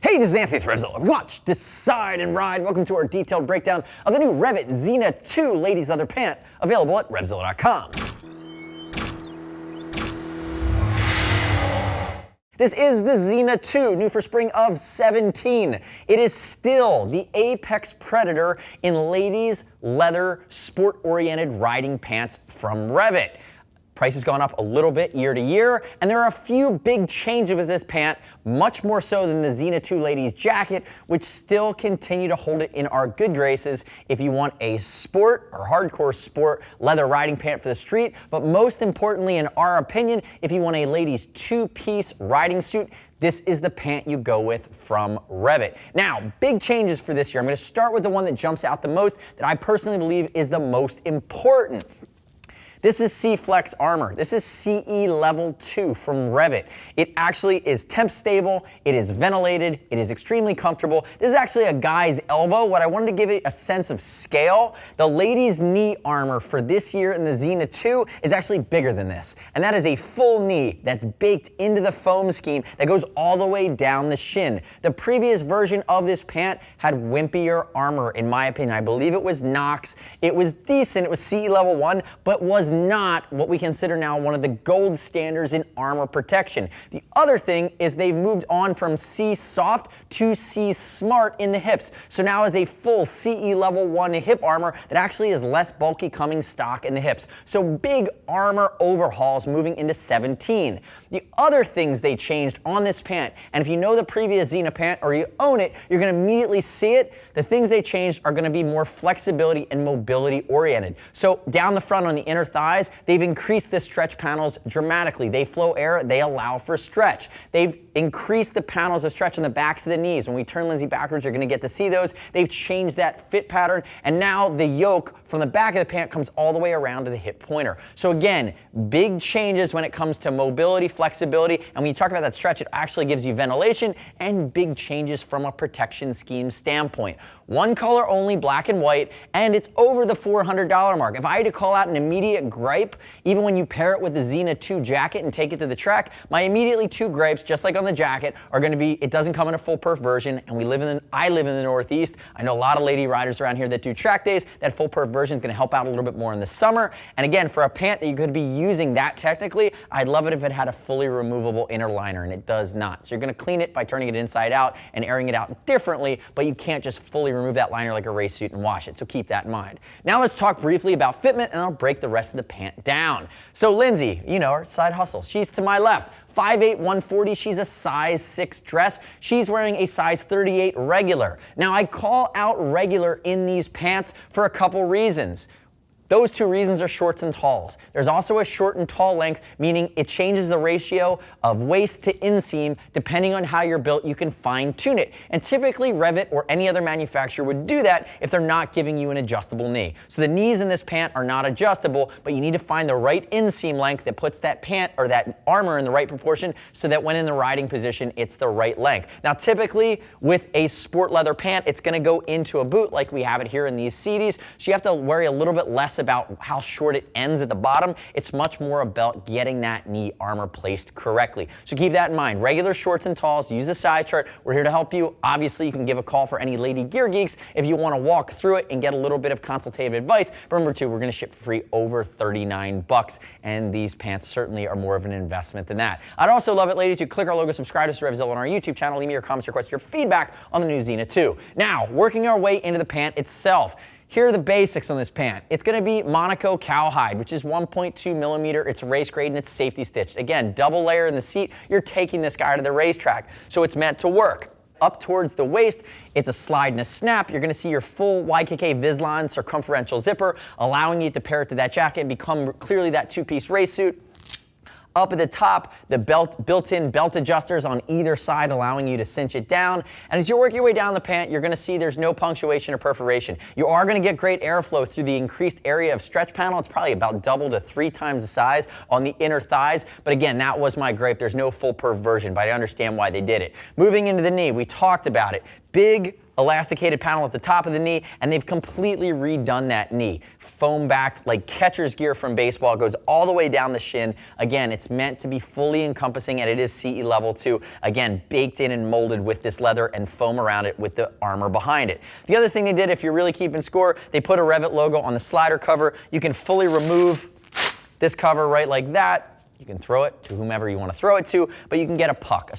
Hey, this is Anthony with RevZilla. Watch, decide, and ride. Welcome to our detailed breakdown of the new REV'IT Xena 2 ladies leather pant, available at RevZilla.com. This is the Xena 2, new for spring of 17. It is still the apex predator in ladies' leather, sport-oriented riding pants from REV'IT. Price has gone up a little bit year to year, and there are a few big changes with this pant, much more so than the Xena 2 ladies jacket, which still continue to hold it in our good graces if you want a sport or hardcore sport leather riding pant for the street, but most importantly, in our opinion, if you want a ladies two-piece riding suit, this is the pant you go with from REV'IT. Now, big changes for this year. I'm going to start with the one that jumps out the most, that I personally believe is the most important. This is SeeFlex Armor. This is CE Level-2 from REV'IT. It actually is temp stable, it is ventilated, it is extremely comfortable. This is actually a guy's elbow. What I wanted to give it a sense of scale, the ladies' knee armor for this year in the Xena 2 is actually bigger than this. And that is a full knee that's baked into the foam scheme that goes all the way down the shin. The previous version of this pant had wimpier armor, in my opinion. I believe it was Knox. It was decent, it was CE Level-1, but was not what we consider now one of the gold standards in armor protection. The other thing is they've moved on from SeeSoft to SeeSmart in the hips. So now is a full CE Level-1 hip armor that actually is less bulky coming stock in the hips. So big armor overhauls moving into 17. The other things they changed on this pant, and if you know the previous Xena pant or you own it, you're going to immediately see it. The things they changed are going to be more flexibility and mobility oriented. So down the front on the inner thighs, they've increased the stretch panels dramatically. They flow air, they allow for stretch. They've increased the panels of stretch on the backs of the knees. When we turn Lindsay backwards, you're going to get to see those. They've changed that fit pattern, and now the yoke from the back of the pant comes all the way around to the hip pointer. So again, big changes when it comes to mobility, flexibility, and when you talk about that stretch, it actually gives you ventilation, and big changes from a protection scheme standpoint. One color only, black and white, and it's over the $400 mark. If I had to call out an immediate gripe, even when you pair it with the Xena 2 jacket and take it to the track, my immediately two gripes, just like on the jacket, are going to be it doesn't come in a full perf version, and I live in the Northeast. I know a lot of lady riders around here that do track days. That full perf version is going to help out a little bit more in the summer. And again, for a pant that you could be using that technically, I'd love it if it had a fully removable inner liner, and it does not. So you're going to clean it by turning it inside out and airing it out differently, but you can't just fully remove that liner like a race suit and wash it. So keep that in mind. Now let's talk briefly about fitment, and I'll break the rest of the pant down. So Lindsay, you know her, side hustle. She's to my left. 5'8", 140, she's a size 6 dress. She's wearing a size 38 regular. Now I call out regular in these pants for a couple reasons. Those two reasons are shorts and talls. There's also a short and tall length, meaning it changes the ratio of waist to inseam. Depending on how you're built, you can fine tune it. And typically REV'IT or any other manufacturer would do that if they're not giving you an adjustable knee. So the knees in this pant are not adjustable, but you need to find the right inseam length that puts that pant or that armor in the right proportion so that when in the riding position, it's the right length. Now typically with a sport leather pant, it's gonna go into a boot like we have it here in these CDs. So you have to worry a little bit less about how short it ends at the bottom. It's much more about getting that knee armor placed correctly. So keep that in mind. Regular shorts and talls, use a size chart. We're here to help you. Obviously, you can give a call for any lady gear geeks if you want to walk through it and get a little bit of consultative advice. But remember too, we're going to ship for free over 39 bucks, and these pants certainly are more of an investment than that. I'd also love it, ladies, to click our logo, subscribe to RevZilla on our YouTube channel, leave me your comments, request your feedback on the new Xena 2. Now, working our way into the pant itself. Here are the basics on this pant. It's going to be Monaco cowhide, which is 1.2 millimeter. It's race grade and it's safety stitched. Again, double layer in the seat. You're taking this guy to the racetrack, so it's meant to work. Up towards the waist, it's a slide and a snap. You're going to see your full YKK Visline circumferential zipper, allowing you to pair it to that jacket and become clearly that two-piece race suit. Up at the top, the built-in belt adjusters on either side, allowing you to cinch it down. And as you work your way down the pant, you're going to see there's no punctuation or perforation. You are going to get great airflow through the increased area of stretch panel. It's probably about double to 3 times the size on the inner thighs. But again, that was my gripe. There's no full perf version, but I understand why they did it. Moving into the knee, we talked about it. Big elasticated panel at the top of the knee, and they've completely redone that knee. Foam backed like catcher's gear from baseball. It goes all the way down the shin. Again, it's meant to be fully encompassing, and it is CE Level 2. Again, baked in and molded with this leather and foam around it with the armor behind it. The other thing they did, if you're really keeping score, they put a REV'IT logo on the slider cover. You can fully remove this cover right like that. You can throw it to whomever you want to throw it to, but you can get a puck,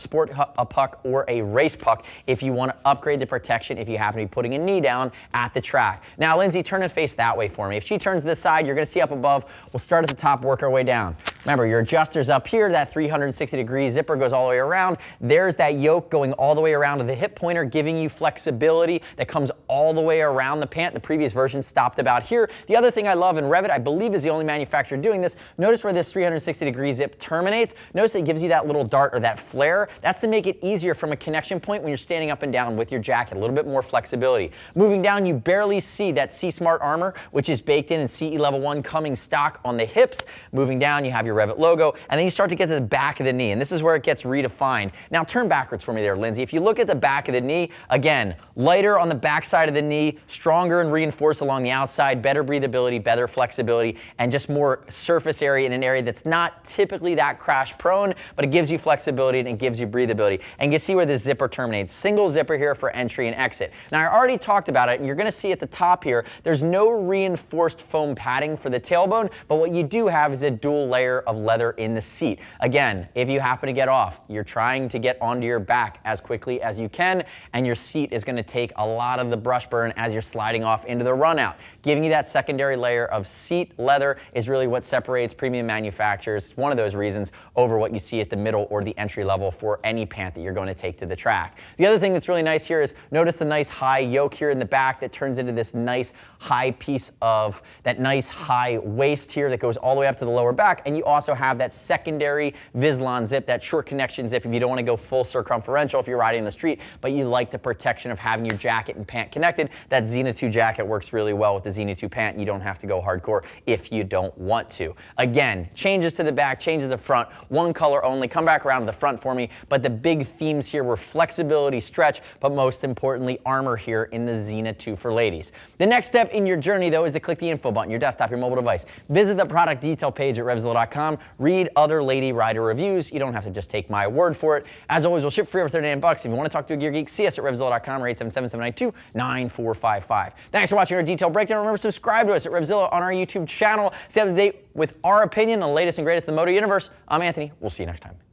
a puck or a race puck if you want to upgrade the protection if you happen to be putting a knee down at the track. Now, Lindsay, turn and face that way for me. If she turns this side, you're going to see up above. We'll start at the top, work our way down. Remember, your adjuster's up here. That 360-degree zipper goes all the way around. There's that yoke going all the way around to the hip pointer, giving you flexibility that comes all the way around the pant. The previous version stopped about here. The other thing I love in REV'IT, I believe is the only manufacturer doing this, notice where this 360-degree zip terminates. Notice it gives you that little dart or that flare. That's to make it easier from a connection point when you're standing up and down with your jacket, a little bit more flexibility. Moving down, you barely see that SeeSmart armor, which is baked in CE Level 1 coming stock on the hips. Moving down, you have your REV'IT logo, and then you start to get to the back of the knee, and this is where it gets redefined. Now turn backwards for me there, Lindsay. If you look at the back of the knee, again, lighter on the back side of the knee, stronger and reinforced along the outside, better breathability, better flexibility, and just more surface area in an area that's not typically that crash prone, but it gives you flexibility and it gives you breathability. And you see where this zipper terminates. Single zipper here for entry and exit. Now, I already talked about it, and you're going to see at the top here, there's no reinforced foam padding for the tailbone, but what you do have is a dual layer of leather in the seat. Again, if you happen to get off, you're trying to get onto your back as quickly as you can, and your seat is going to take a lot of the brush burn as you're sliding off into the run out. Giving you that secondary layer of seat leather is really what separates premium manufacturers, one of those reasons, over what you see at the middle or the entry level for any pant that you're going to take to the track. The other thing that's really nice here is notice the nice high yoke here in the back that turns into this nice high piece of that nice high waist here that goes all the way up to the lower back, and you also have that secondary Vislon zip, that short connection zip if you don't want to go full circumferential if you're riding in the street, but you like the protection of having your jacket and pant connected. That Xena 2 jacket works really well with the Xena 2 pant. You don't have to go hardcore if you don't want to. Again, changes to the back, changes to the front, one color only. Come back around to the front for me, but the big themes here were flexibility, stretch, but most importantly, armor here in the Xena 2 for ladies. The next step in your journey, though, is to click the info button, your desktop, your mobile device. Visit the product detail page at RevZilla.com. Read other lady rider reviews. You don't have to just take my word for it. As always, we'll ship free over $39. If you want to talk to a gear geek, see us at RevZilla.com or 877-792-9455. Thanks for watching our detailed breakdown. Remember to subscribe to us at RevZilla on our YouTube channel. Stay up to date with our opinion on the latest and greatest in the moto universe. I'm Anthony. We'll see you next time.